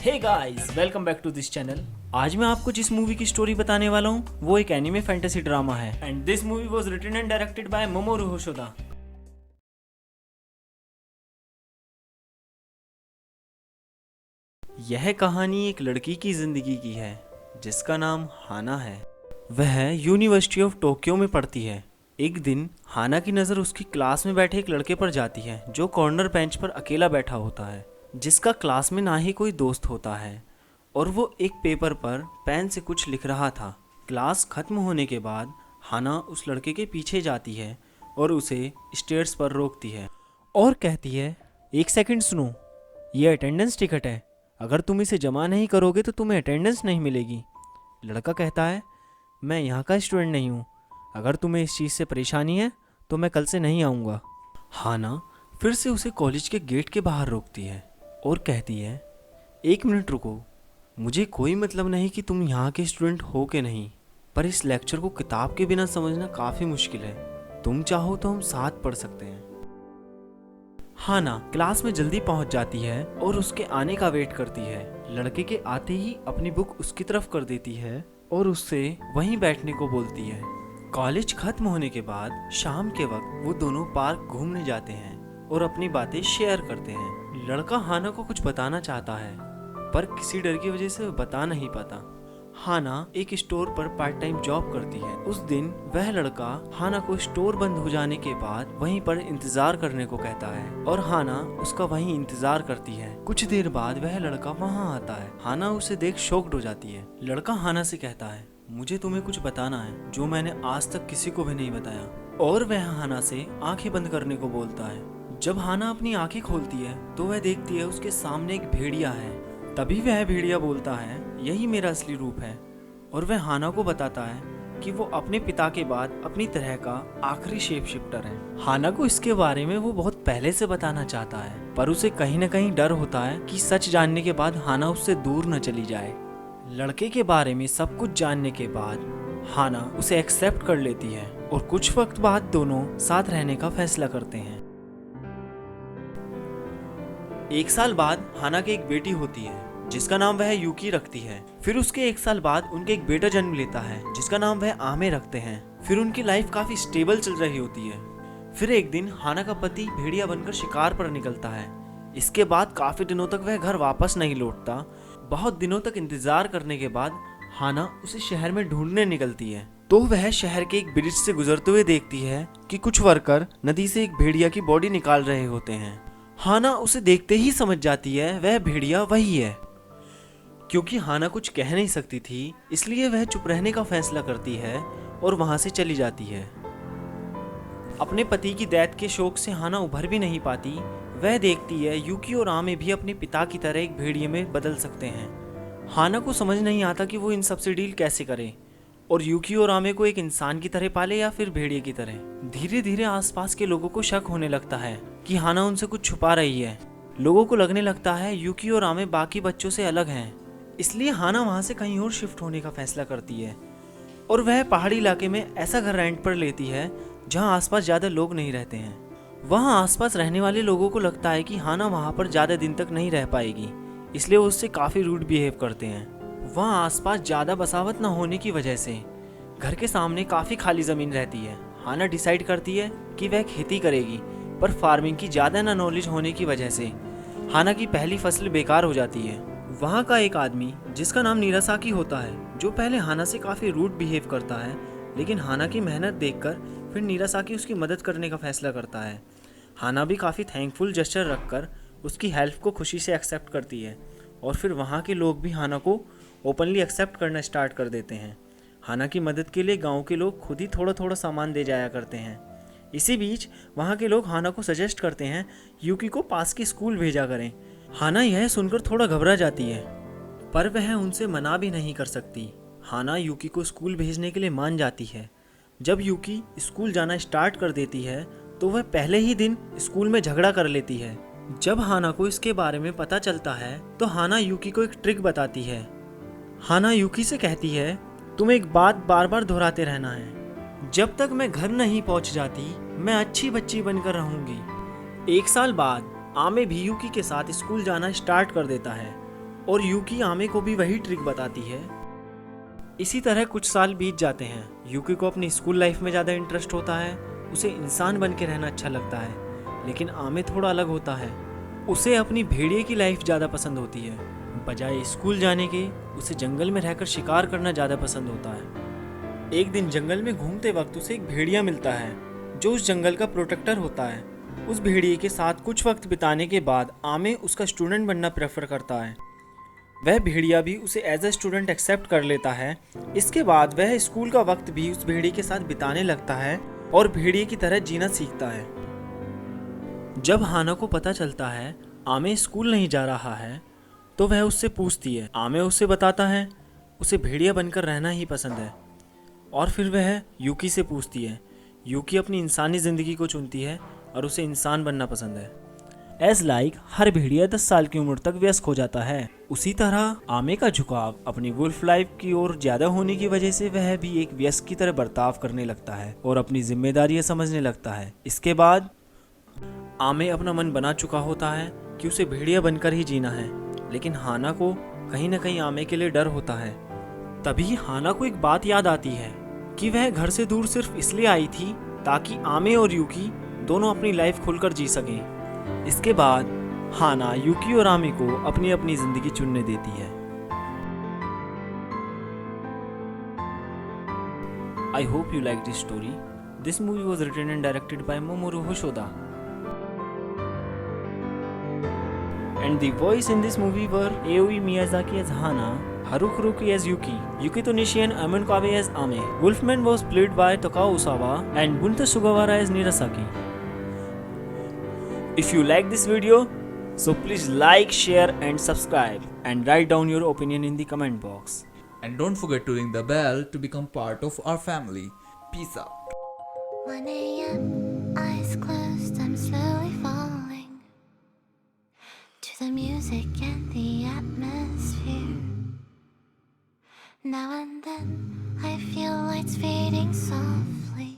Hey guys, welcome back to this channel. आज मैं आपको जिस मूवी की स्टोरी बताने वाला हूँ वो एक एनिमे फैंटेसी ड्रामा है and this movie was written and directed by Mamoru Hosoda. यह कहानी एक लड़की की जिंदगी की है जिसका नाम हाना है। वह यूनिवर्सिटी ऑफ टोक्यो में पढ़ती है। एक दिन हाना की नज़र उसकी क्लास में बैठे एक लड़के पर जाती है जो कॉर्नर बेंच पर अकेला बैठा होता है, जिसका क्लास में ना ही कोई दोस्त होता है और वो एक पेपर पर पेन से कुछ लिख रहा था। क्लास खत्म होने के बाद हाना उस लड़के के पीछे जाती है और उसे स्टेयर्स पर रोकती है और कहती है, एक सेकंड सुनो, ये अटेंडेंस टिकट है, अगर तुम इसे जमा नहीं करोगे तो तुम्हें अटेंडेंस नहीं मिलेगी। लड़का कहता है, मैं यहाँ का स्टूडेंट नहीं हूँ, अगर तुम्हें इस चीज़ से परेशानी है तो मैं कल से नहीं आऊँगा। हाना फिर से उसे कॉलेज के गेट के बाहर रोकती है और कहती है, एक मिनट रुको, मुझे कोई मतलब नहीं कि तुम यहाँ के स्टूडेंट हो कि नहीं, पर इस लेक्चर को किताब के बिना समझना काफ़ी मुश्किल है, तुम चाहो तो हम साथ पढ़ सकते हैं। हाना क्लास में जल्दी पहुंच जाती है और उसके आने का वेट करती है। लड़के के आते ही अपनी बुक उसकी तरफ कर देती है और उससे वहीं बैठने को बोलती है। कॉलेज खत्म होने के बाद शाम के वक्त वो दोनों पार्क घूमने जाते हैं और अपनी बातें शेयर करते हैं। लड़का हाना को कुछ बताना चाहता है पर किसी डर की वजह से बता नहीं पाता। हाना एक स्टोर पर पार्ट टाइम जॉब करती है। उस दिन वह लड़का हाना को स्टोर बंद हो जाने के बाद वहीं पर इंतजार करने को कहता है और हाना उसका वहीं इंतजार करती है। कुछ देर बाद वह लड़का वहां आता है। हाना उसे देख शॉक्ड हो जाती है। लड़का हाना से कहता है, मुझे तुम्हें कुछ बताना है जो मैंने आज तक किसी को भी नहीं बताया, और वह हाना से आंखें बंद करने को बोलता है। जब हाना अपनी आंखें खोलती है तो वह देखती है उसके सामने एक भेड़िया है। तभी वह भेड़िया बोलता है, यही मेरा असली रूप है, और वह हाना को बताता है कि वो अपने पिता के बाद अपनी तरह का आखिरी शेप शिफ्टर है। हाना को इसके बारे में वो बहुत पहले से बताना चाहता है पर उसे कहीं न कहीं डर होता है कि सच जानने के बाद हाना उससे दूर न चली जाए। लड़के के बारे में सब कुछ जानने के बाद हाना उसे एक्सेप्ट कर लेती है और कुछ वक्त बाद दोनों साथ रहने का फैसला करते हैं। एक साल बाद हाना की एक बेटी होती है जिसका नाम वह यूकी रखती है। फिर उसके एक साल बाद उनके एक बेटा जन्म लेता है जिसका नाम वह आमे रखते हैं। फिर उनकी लाइफ काफी स्टेबल चल रही होती है। फिर एक दिन हाना का पति भेड़िया बनकर शिकार पर निकलता है। इसके बाद काफी दिनों तक वह घर वापस नहीं लौटता। बहुत दिनों तक इंतजार करने के बाद हाना उसे शहर में ढूंढने निकलती है तो वह शहर के एक ब्रिज से गुजरते हुए देखती है कि कुछ वर्कर नदी से एक भेड़िया की बॉडी निकाल रहे होते हैं। हाना उसे देखते ही समझ जाती है वह भेड़िया वही है। क्योंकि हाना कुछ कह नहीं सकती थी इसलिए वह चुप रहने का फैसला करती है और वहां से चली जाती है। अपने पति की डेथ के शोक से हाना उभर भी नहीं पाती। वह देखती है यूकी और आमे भी अपने पिता की तरह एक भेड़िए में बदल सकते हैं। हाना को समझ नहीं आता कि वो इन सब से डील कैसे करे और यूकी और आमे को एक इंसान की तरह पाले या फिर भेड़िए की तरह। धीरे धीरे आसपास के लोगों को शक होने लगता है कि हाना उनसे कुछ छुपा रही है। लोगों को लगने लगता है यूकी और आमे बाकी बच्चों से अलग हैं, इसलिए हाना वहां से कहीं और शिफ्ट होने का फैसला करती है और वह पहाड़ी इलाके में ऐसा घर रेंट पर लेती है जहां आसपास ज्यादा लोग नहीं रहते हैं। वहां आसपास रहने वाले लोगों को लगता है कि हाना वहां पर ज्यादा दिन तक नहीं रह पाएगी, इसलिए वो उससे काफी रूड बिहेव करते हैं। वहां आसपास ज्यादा बसावट न होने की वजह से घर के सामने काफी खाली जमीन रहती है। हाना डिसाइड करती है कि वह खेती करेगी, पर फार्मिंग की ज्यादा न नॉलेज होने की वजह से हाना की पहली फसल बेकार हो जाती है। वहाँ का एक आदमी जिसका नाम नीरासाकी होता है जो पहले हाना से काफी रूड बिहेव करता है, लेकिन हाना की मेहनत देखकर फिर नीरासाकी उसकी मदद करने का फैसला करता है। हाना भी काफी थैंकफुल जेस्चर रखकर उसकी हेल्प को खुशी से एक्सेप्ट करती है और फिर वहाँ के लोग भी हाना को ओपनली एक्सेप्ट करना स्टार्ट कर देते हैं। हाना की मदद के लिए गाँव के लोग खुद ही थोड़ा थोड़ा सामान दे जाया करते हैं। इसी बीच वहाँ के लोग हाना को सजेस्ट करते हैं यूकी को पास के स्कूल भेजा करें। हाना यह सुनकर थोड़ा घबरा जाती है पर वह उनसे मना भी नहीं कर सकती। हाना यूकी को स्कूल भेजने के लिए मान जाती है। जब यूकी स्कूल जाना स्टार्ट कर देती है तो वह पहले ही दिन स्कूल में झगड़ा कर लेती है। जब हाना को इसके बारे में पता चलता है तो हाना यूकी को एक ट्रिक बताती है। हाना यूकी से कहती है, तुम एक बात बार बार दोहराते रहना है, जब तक मैं घर नहीं पहुंच जाती मैं अच्छी बच्ची बनकर रहूंगी। एक साल बाद आमे भी यूकी के साथ स्कूल जाना स्टार्ट कर देता है और यूकी आमे को भी वही ट्रिक बताती है। इसी तरह कुछ साल बीत जाते हैं। यूकी को अपनी स्कूल लाइफ में ज़्यादा इंटरेस्ट होता है, उसे इंसान बन के रहना अच्छा लगता है। लेकिन आमे थोड़ा अलग होता है, उसे अपनी भेड़िए की लाइफ ज़्यादा पसंद होती है। बजाय स्कूल जाने के उसे जंगल में रहकर शिकार करना ज़्यादा पसंद होता है। एक दिन जंगल में घूमते वक्त उसे एक भेड़िया मिलता है जो उस जंगल का प्रोटेक्टर होता है। उस भेड़िए के साथ कुछ वक्त बिताने के बाद आमे उसका स्टूडेंट बनना प्रेफर करता है। वह भेड़िया भी उसे एज ए स्टूडेंट एक्सेप्ट कर लेता है। इसके बाद वह स्कूल का वक्त भी उस भेड़िए के साथ बिताने लगता है और भेड़िए की तरह जीना सीखता है। जब हाना को पता चलता है आमे स्कूल नहीं जा रहा है तो वह उससे पूछती है। आमे उससे बताता है उसे भेड़िया बनकर रहना ही पसंद है। और फिर वह यूकी से पूछती है। यूकी अपनी इंसानी ज़िंदगी को चुनती है और उसे इंसान बनना पसंद है। एज लाइक हर भेड़िया 10 साल की उम्र तक वयस्क हो जाता है, उसी तरह आमे का झुकाव अपनी वुल्फ लाइफ की ओर ज्यादा होने की वजह से वह भी एक वयस्क की तरह बर्ताव करने लगता है और अपनी जिम्मेदारियां समझने लगता है। इसके बाद आमे अपना मन बना चुका होता है कि उसे भेड़िया बनकर ही जीना है, लेकिन हाना को कहीं न कहीं आमे के लिए डर होता है। तभी हाना को एक बात याद आती है कि वह घर से दूर सिर्फ इसलिए आई थी ताकि आमे और यूकी दोनों अपनी लाइफ खुलकर जी सकें। इसके बाद हाना यूकी और आमे को अपनी अपनी जिंदगी चुनने देती है। I hope you like this story. This movie was written and directed by Mamoru Hosoda and the voice in this movie were Aoi Miyazaki as Hana, Haru Kuroki as Yuki, Yukito Nishi and Amon Kabe as Ame. Wolfman was played by Takao Osawa and Bunta Sugawara as Nirasaki. If you like this video, so please like, share and subscribe and write down your opinion in the comment box. And don't forget to ring the bell to become part of our family. Peace out. 1 a.m. eyes closed, I'm slowly falling to the music and the atmosphere. Now and then I feel lights fading softly.